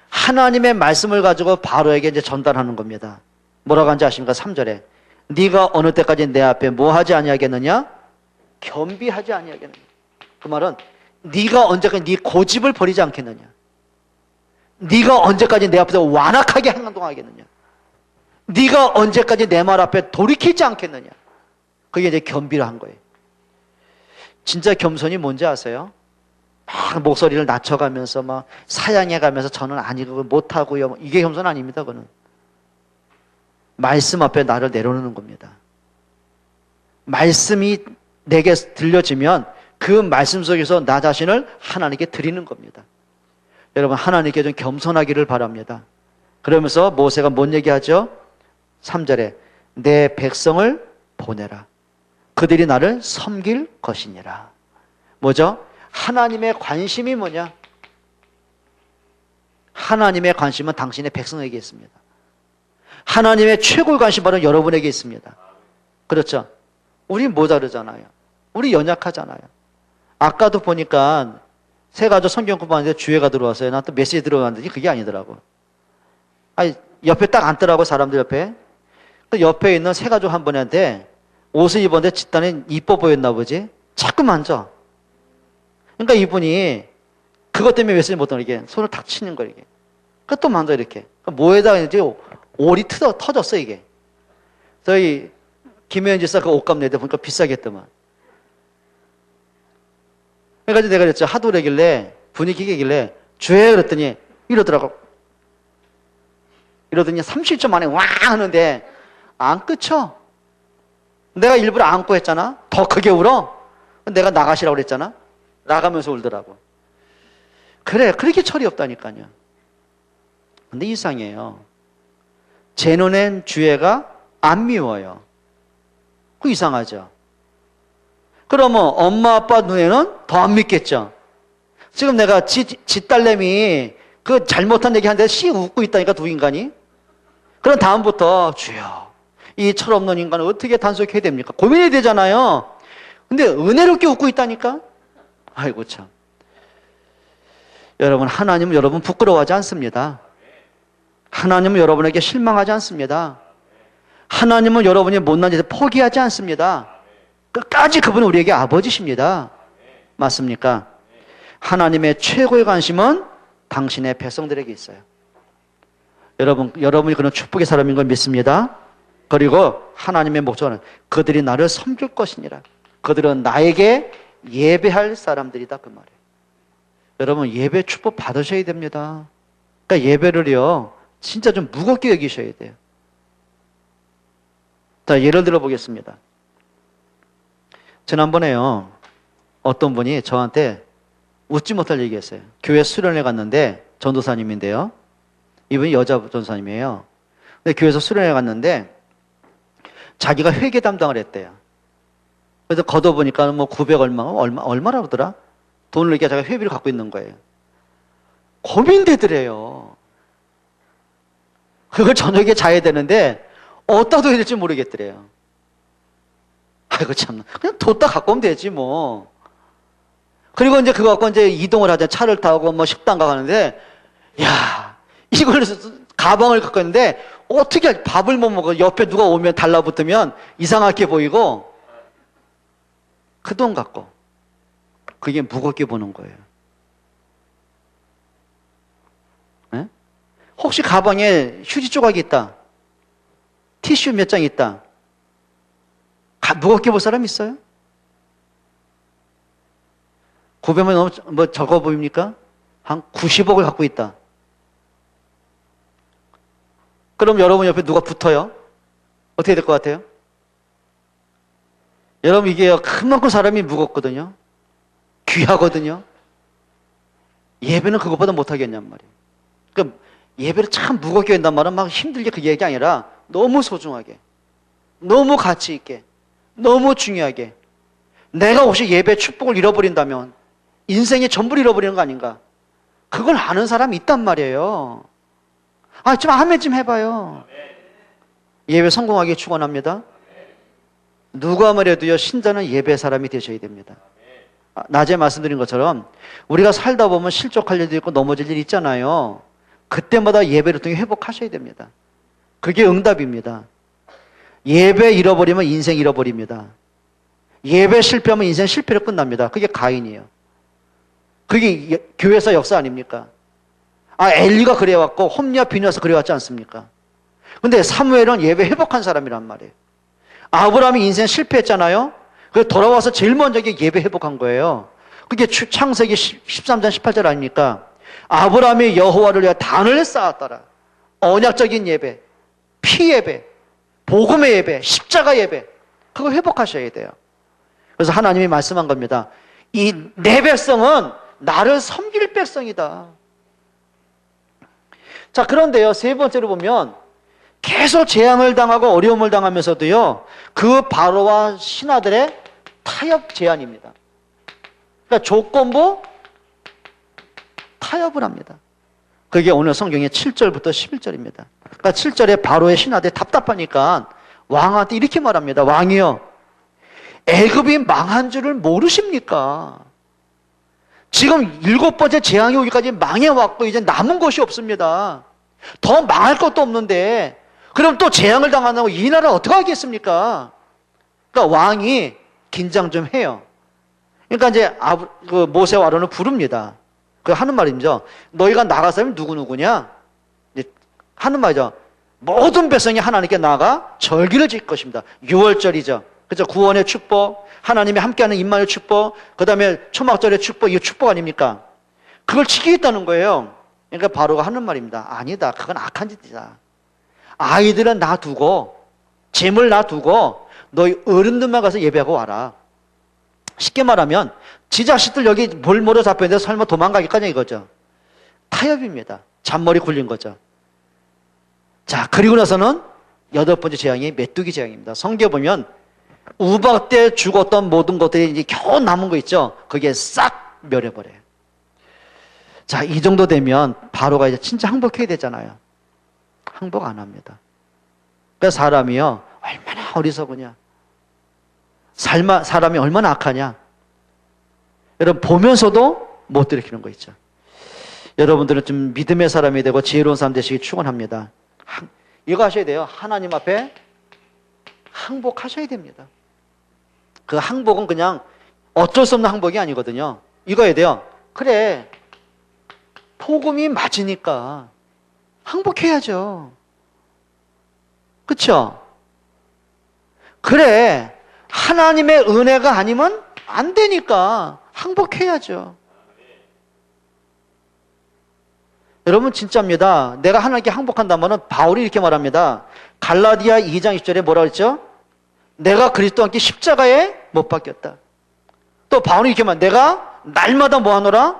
하나님의 말씀을 가지고 바로에게 이제 전달하는 겁니다. 뭐라고 하는지 아십니까? 3절에 네가 어느 때까지 내 앞에 뭐 하지 아니하겠느냐? 겸비하지 아니하겠느냐. 그 말은 네가 언제까지 네 고집을 버리지 않겠느냐? 네가 언제까지 내 앞에서 완악하게 행동하겠느냐? 네가 언제까지 내 말 앞에 돌이키지 않겠느냐? 그게 이제 겸비를 한 거예요. 진짜 겸손이 뭔지 아세요? 막 목소리를 낮춰가면서 막 사양해가면서 저는 아니고 못하고요. 이게 겸손 아닙니다. 그거는 말씀 앞에 나를 내려놓는 겁니다. 말씀이 내게 들려지면 그 말씀 속에서 나 자신을 하나님께 드리는 겁니다. 여러분, 하나님께 좀 겸손하기를 바랍니다. 그러면서 모세가 뭔 얘기하죠? 3절에 내 백성을 보내라. 그들이 나를 섬길 것이니라. 뭐죠? 하나님의 관심이 뭐냐? 하나님의 관심은 당신의 백성에게 있습니다. 하나님의 최고의 관심 바로 여러분에게 있습니다. 그렇죠? 우리 모자르잖아요. 우리 연약하잖아요. 아까도 보니까 세 가지 성경 공부하는데 주회가 들어왔어요. 나 또 메시지 들어왔는데 그게 아니더라고. 아니, 옆에 딱 앉더라고, 사람들 옆에. 그 옆에 있는 세 가족 한 분한테 옷을 입었는데 집단이 이뻐 보였나 보지? 자꾸 만져. 그러니까 이분이 그것 때문에 메시지 못하는 이게 손을 탁 치는 거예요, 이게. 그러니까 또 만져, 이렇게. 뭐에다가 이제 올이 터졌어, 이게. 저희 김혜연 지사 그 옷값 내다 보니까 비싸겠더만. 그래가지고 내가 그랬죠. 하도 그러길래, 분위기길래, 주해 그랬더니 이러더라고. 이러더니 30초 만에 와 하는데 안 끝쳐. 내가 일부러 안고 했잖아. 더 크게 울어. 내가 나가시라고 그랬잖아. 나가면서 울더라고. 그래, 그렇게 철이 없다니까요. 근데 이상해요. 제 눈엔 주애가 안 미워요. 그 이상하죠. 그러면 엄마 아빠 눈에는 더 안 믿겠죠. 지금 내가 지 딸내미 그 잘못한 얘기 하는데 씩 웃고 있다니까, 두 인간이. 그럼 다음부터 주여, 이 철없는 인간을 어떻게 단속해야 됩니까? 고민이 되잖아요. 근데 은혜롭게 웃고 있다니까? 아이고 참. 여러분, 하나님은 여러분 부끄러워하지 않습니다. 하나님은 여러분에게 실망하지 않습니다. 하나님은 여러분이 못난 짓을 포기하지 않습니다. 끝까지 그분은 우리에게 아버지십니다. 맞습니까? 하나님의 최고의 관심은 당신의 백성들에게 있어요. 여러분이 그런 축복의 사람인 걸 믿습니다. 그리고 하나님의 목적은 그들이 나를 섬길 것이니라. 그들은 나에게 예배할 사람들이다, 그 말이에요. 여러분, 예배 축복 받으셔야 됩니다. 그러니까 예배를요, 진짜 좀 무겁게 여기셔야 돼요. 자, 예를 들어 보겠습니다. 지난번에요, 어떤 분이 저한테 웃지 못할 얘기했어요. 교회 수련회 갔는데, 전도사님인데요. 이분이 여자 전도사님이에요. 근데 교회에서 수련회 갔는데 자기가 회계 담당을 했대요. 그래서 걷어보니까 뭐 900 얼마라 그러더라? 돈을 이렇게 자기가 회비를 갖고 있는 거예요. 고민되더래요. 그걸 저녁에 자야 되는데 어디다 둬야 될지 모르겠더래요. 아이고 참, 그냥 뒀다 갖고 오면 되지 뭐. 그리고 이제 그거 갖고 이제 이동을 하자. 차를 타고 뭐 식당 가는데, 야, 이걸 가방을 갖고 있는데 어떻게 밥을 못 먹어. 옆에 누가 오면 달라붙으면 이상하게 보이고, 그 돈 갖고 그게 무겁게 보는 거예요. 네? 혹시 가방에 휴지 조각이 있다, 티슈 몇 장 있다, 무겁게 볼 사람 있어요? 900만 너무 뭐 적어 보입니까? 한 90억을 갖고 있다. 그럼 여러분 옆에 누가 붙어요? 어떻게 될 것 같아요? 여러분, 이게 그만큼 사람이 무겁거든요. 귀하거든요. 예배는 그것보다 못하겠냔 말이에요. 그러니까 예배를 참 무겁게 한단 말은 막 힘들게 그 얘기 아니라 너무 소중하게, 너무 가치 있게, 너무 중요하게. 내가 혹시 예배 축복을 잃어버린다면 인생의 전부를 잃어버리는 거 아닌가? 그걸 아는 사람이 있단 말이에요. 아, 좀 아멘 좀 해봐요. 예배 성공하기 축원합니다. 누가 말해도요, 신자는 예배 사람이 되셔야 됩니다. 낮에 말씀드린 것처럼 우리가 살다 보면 실족할 일도 있고 넘어질 일이 있잖아요. 그때마다 예배를 통해 회복하셔야 됩니다. 그게 응답입니다. 예배 잃어버리면 인생 잃어버립니다. 예배 실패하면 인생 실패로 끝납니다. 그게 가인이에요. 그게 교회사 역사 아닙니까? 아, 엘리가 그래왔고 홈리와 비누아서 그래왔지 않습니까? 근데 사무엘은 예배 회복한 사람이란 말이에요. 아브라함이 인생 실패했잖아요. 그래서 돌아와서 제일 먼저 예배 회복한 거예요. 그게 창세기 13장 18절 아닙니까? 아브라함이 여호와를 위하여 단을 쌓았더라. 언약적인 예배, 피 예배, 복음의 예배, 십자가 예배, 그거 회복하셔야 돼요. 그래서 하나님이 말씀한 겁니다. 이 내 백성은 나를 섬길 백성이다. 자, 그런데요, 세 번째로 보면 계속 재앙을 당하고 어려움을 당하면서도요, 그 바로와 신하들의 타협 제안입니다. 그러니까 조건부 타협을 합니다. 그게 오늘 성경의 7절부터 11절입니다. 그러니까 7절에 바로의 신하들이 답답하니까 왕한테 이렇게 말합니다. 왕이여, 애굽이 망한 줄을 모르십니까? 지금 7번째 재앙이 오기까지 망해왔고 이제 남은 것이 없습니다. 더 망할 것도 없는데 그럼 또 재앙을 당한다고 이 나라 어떻게 하겠습니까? 그러니까 왕이 긴장 좀 해요. 그러니까 이제 그 모세와 아론을 부릅니다. 그 하는 말이죠. 너희가 나가서면 누구냐? 하는 말이죠. 모든 백성이 하나님께 나가 절기를 지킬 것입니다. 6월절이죠. 그렇죠? 구원의 축복, 하나님이 함께하는 임마누엘 축복, 그 다음에 초막절의 축복, 이거 축복 아닙니까? 그걸 지키겠다는 거예요. 그러니까 바로가 하는 말입니다. 아니다, 그건 악한 짓이다. 아이들은 놔두고, 재물 놔두고 너희 어른들만 가서 예배하고 와라. 쉽게 말하면 지 자식들 여기 볼모로 잡혀있는데 설마 도망가겠거냐 이거죠. 타협입니다. 잔머리 굴린 거죠. 자, 그리고 나서는 8번째 재앙이 메뚜기 재앙입니다. 성경에 보면 우박 때 죽었던 모든 것들이 이제 겨우 남은 거 있죠. 그게 싹 멸해버려요. 자, 이 정도 되면 바로가 이제 진짜 항복해야 되잖아요. 항복 안 합니다. 그러니까 사람이요, 얼마나 어리석으냐. 사람이 얼마나 악하냐. 여러분, 보면서도 못 들이키는 거 있죠. 여러분들은 좀 믿음의 사람이 되고 지혜로운 사람 되시기 축원합니다. 이거 하셔야 돼요. 하나님 앞에 항복하셔야 됩니다. 그 항복은 그냥 어쩔 수 없는 항복이 아니거든요. 이거 해야 돼요. 그래, 복음이 맞으니까 항복해야죠. 그렇죠? 그래, 하나님의 은혜가 아니면 안 되니까 항복해야죠. 여러분 진짜입니다. 내가 하나님께 항복한다면 바울이 이렇게 말합니다. 갈라디아 2장 10절에 뭐라 그랬죠? 내가 그리스도와 함께 십자가에 못 박혔다. 또 바울이 이렇게 말합니다. 내가 날마다 뭐하노라?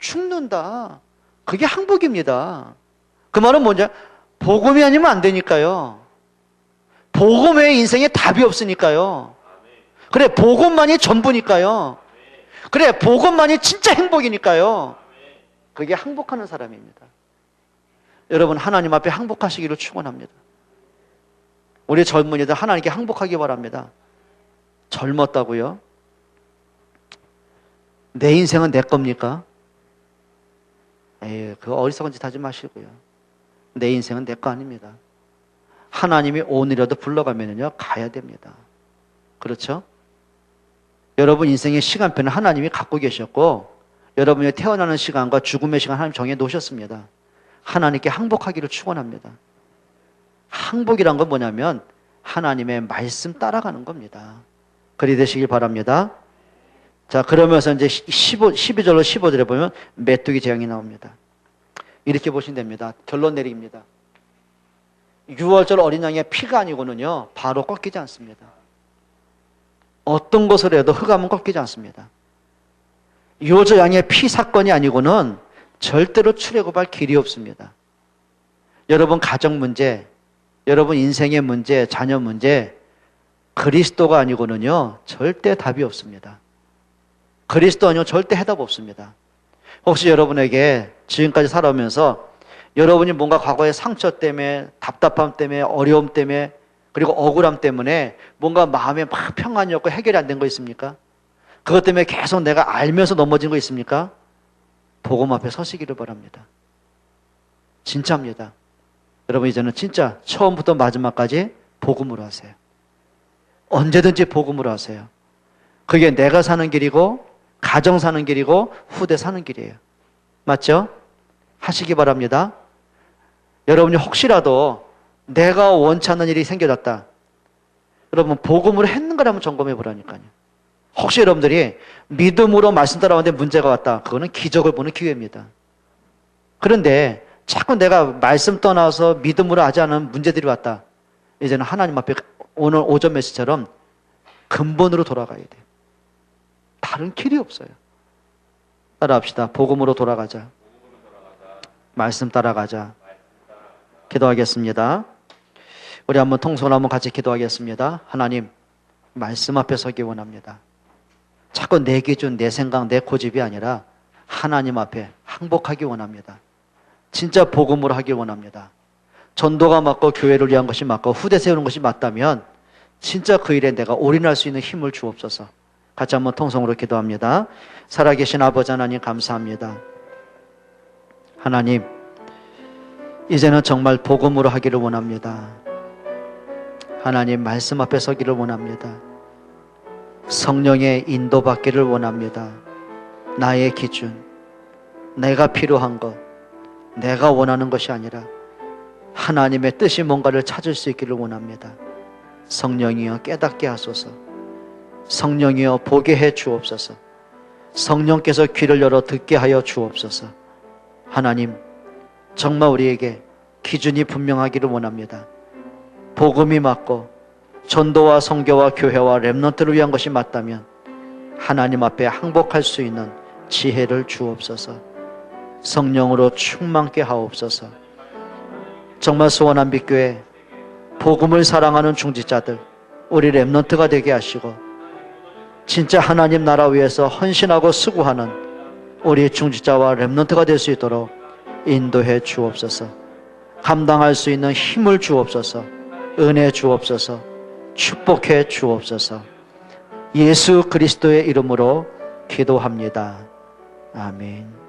죽는다. 그게 항복입니다. 그 말은 뭐냐? 복음이 아니면 안 되니까요. 복음 외에 인생에 답이 없으니까요. 그래, 복음만이 전부니까요. 그래, 복음만이 진짜 행복이니까요. 그게 항복하는 사람입니다. 여러분, 하나님 앞에 항복하시기를 축원합니다. 우리 젊은이들 하나님께 항복하기 바랍니다. 젊었다고요? 내 인생은 내 겁니까? 에이, 그 어리석은 짓 하지 마시고요. 내 인생은 내 거 아닙니다. 하나님이 오늘이라도 불러가면요, 가야 됩니다. 그렇죠? 여러분 인생의 시간표는 하나님이 갖고 계셨고, 여러분이 태어나는 시간과 죽음의 시간 하나님 정해 놓으셨습니다. 하나님께 항복하기를 축원합니다. 항복이란 건 뭐냐면 하나님의 말씀 따라가는 겁니다. 그리 되시길 바랍니다. 자, 그러면서 이제 12절로 15절에 보면 메뚜기 재앙이 나옵니다. 이렇게 보시면 됩니다. 결론 내립니다. 6월절 어린 양의 피가 아니고는요, 바로 꺾이지 않습니다. 어떤 것을 해도 흑암은 꺾이지 않습니다. 6월절 양의 피 사건이 아니고는 절대로 출애굽할 길이 없습니다. 여러분 가정 문제, 여러분 인생의 문제, 자녀 문제, 그리스도가 아니고는요, 절대 답이 없습니다. 그리스도 아니고 절대 해답 없습니다. 혹시 여러분에게 지금까지 살아오면서 여러분이 뭔가 과거의 상처 때문에, 답답함 때문에, 어려움 때문에, 그리고 억울함 때문에 뭔가 마음에 막 평안이 없고 해결이 안 된 거 있습니까? 그것 때문에 계속 내가 알면서 넘어진 거 있습니까? 복음 앞에 서시기를 바랍니다. 진짜입니다. 여러분 이제는 진짜 처음부터 마지막까지 복음으로 하세요. 언제든지 복음으로 하세요. 그게 내가 사는 길이고 가정 사는 길이고 후대 사는 길이에요. 맞죠? 하시기 바랍니다. 여러분이 혹시라도 내가 원치 않는 일이 생겨졌다. 여러분 복음으로 했는 거라면 점검해 보라니까요. 혹시 여러분들이 믿음으로 말씀 따라왔는데 문제가 왔다. 그거는 기적을 보는 기회입니다. 그런데 자꾸 내가 말씀 떠나서 믿음으로 하지 않은 문제들이 왔다. 이제는 하나님 앞에 오늘 오전 메시지처럼 근본으로 돌아가야 돼요. 다른 길이 없어요. 따라합시다. 복음으로 돌아가자. 말씀 따라가자. 기도하겠습니다. 우리 한번 통성을 한번 같이 기도하겠습니다. 하나님, 말씀 앞에 서기 원합니다. 자꾸 내 기준, 내 생각, 내 고집이 아니라 하나님 앞에 항복하기 원합니다. 진짜 복음으로 하기 원합니다. 전도가 맞고 교회를 위한 것이 맞고 후대 세우는 것이 맞다면 진짜 그 일에 내가 올인할 수 있는 힘을 주옵소서. 같이 한번 통성으로 기도합니다. 살아계신 아버지 하나님 감사합니다. 하나님, 이제는 정말 복음으로 하기를 원합니다. 하나님 말씀 앞에 서기를 원합니다. 성령의 인도받기를 원합니다. 나의 기준, 내가 필요한 것, 내가 원하는 것이 아니라 하나님의 뜻이 뭔가를 찾을 수 있기를 원합니다. 성령이여 깨닫게 하소서. 성령이여 보게 해 주옵소서. 성령께서 귀를 열어 듣게 하여 주옵소서. 하나님, 정말 우리에게 기준이 분명하기를 원합니다. 복음이 맞고 전도와 선교와 교회와 렘넌트를 위한 것이 맞다면 하나님 앞에 항복할 수 있는 지혜를 주옵소서. 성령으로 충만케 하옵소서. 정말 소원한 빛교회 복음을 사랑하는 중직자들, 우리 렘넌트가 되게 하시고 진짜 하나님 나라 위해서 헌신하고 수고하는 우리 중직자와 렘넌트가 될 수 있도록 인도해 주옵소서. 감당할 수 있는 힘을 주옵소서. 은혜 주옵소서. 축복해 주옵소서. 예수 그리스도의 이름으로 기도합니다. 아멘.